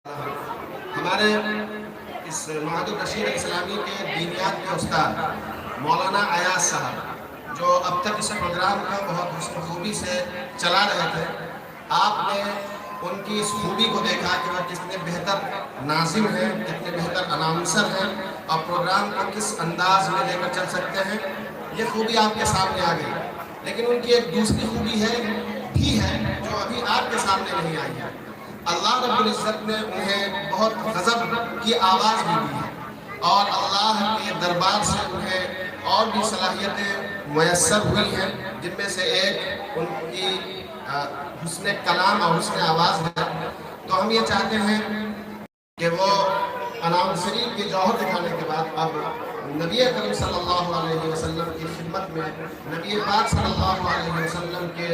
ہمارے اس معہد الرشید اسلامی کے دینیات کے استاد مولانا ایاز صاحب جو اب تک اس پروگرام کو بہت حسن خوبی سے چلا رہے تھے، آپ نے ان کی اس خوبی کو دیکھا کہ وہ کتنے بہتر ناظم ہیں، کتنے بہتر اناؤنسر ہیں اور پروگرام کو کس انداز میں لے کر چل سکتے ہیں۔ یہ خوبی آپ کے سامنے آ گئی، لیکن ان کی ایک دوسری خوبی ہے جو ابھی آپ کے سامنے نہیں آئی ہے۔ اللہ رب العزت نے انہیں بہت غضب کی آواز بھی دی ہے اور اللہ کے دربار سے انہیں اور بھی صلاحیتیں میسر ہوئی ہیں، جن میں سے ایک ان کی حسن کلام اور حسن آواز ہے۔ تو ہم یہ چاہتے ہیں کہ وہ اناؤنسری کے جوہر دکھانے کے بعد اب نبی کریم صلی اللہ علیہ وسلم کی خدمت میں، نبی پاک صلی اللہ علیہ وسلم کے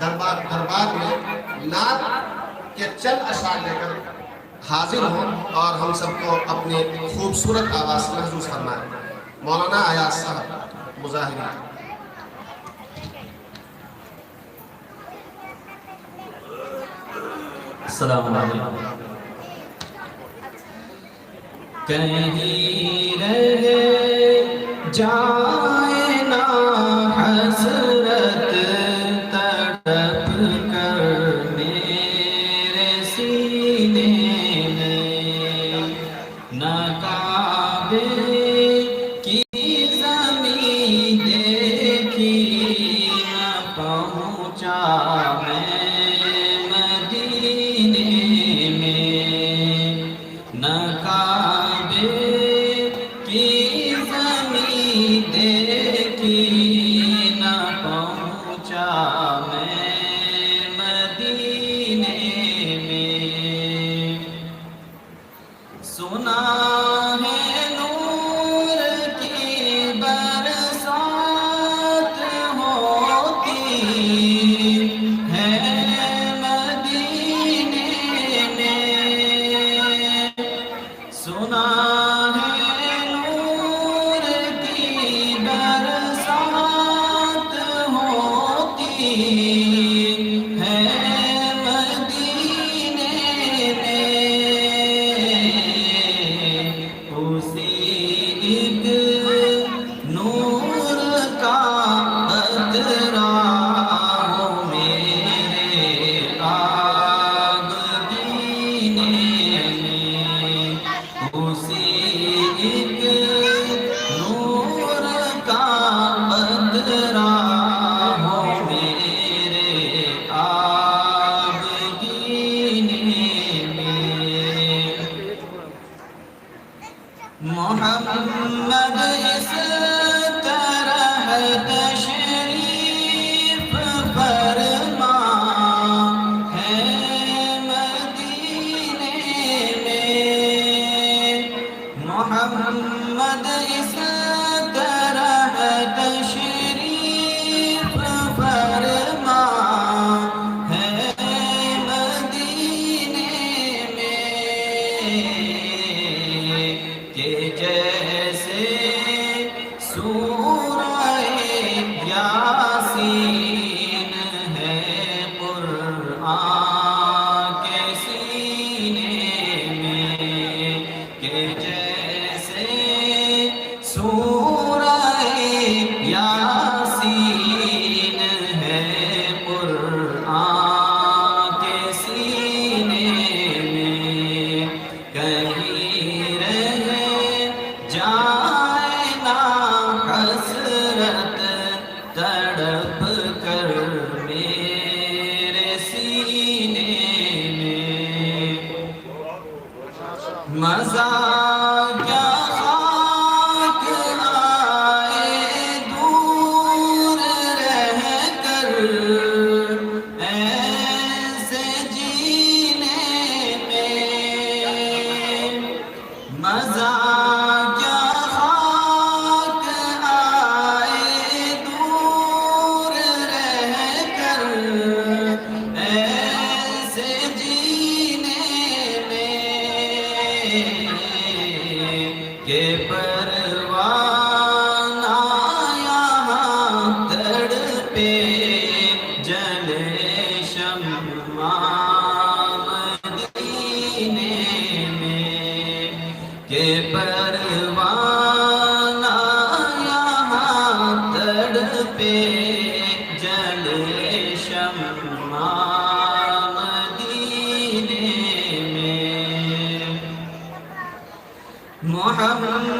دربار میں نعت کے چند اشعار لے کر حاضر ہوں اور ہم سب کو اپنی خوبصورت آواز محسوس فرمائیں۔ مولانا ایاز صاحب مظاہرین۔ السلام علیکم۔ کہیں رہ جائے نا حسرت تڑپ کر میرے سینے میں، نہ کعبے کی زمین دیکھی نہ پہنچا میں مدینے میں، نہ کعبے کی زمین دیکھی نہ پہنچا میں مدینے میں، سنا ہے نور کی برسات ہوتی ہے مدینے میں، سنا ہے نور کی برسات ہوتی ہے مدینے میں، اسی ایک نور کا قطرہ ہو میرے آبگینے میں، اسی ایک نور کا قطرہ ہو میرے آبگینے میں، محمد اس طرح تشریف فرما ہے مدینے میں، محمد اس طرح تشریف فرما ہے مدینے میں، کہ جیسے سورہ یاسین ہے قرآن کے سینے میں، کہ جیسے سورہ یاسین ہے قرآن کے سینے میں، کہیں رہ جائے نا حسرت تڑپ کر میرے سینے میں، مزہ کیا خاک آئے دور رہ کر ایسے جینے میں، مزہ کیا خاک آئے دور رہ کر ایسے جینے میں، کہ پروانہ یہاں تڑپے جلے شمع مدینے میں کہ پروانہ یہاں تڑپے جلے شمع مدینے میں محمد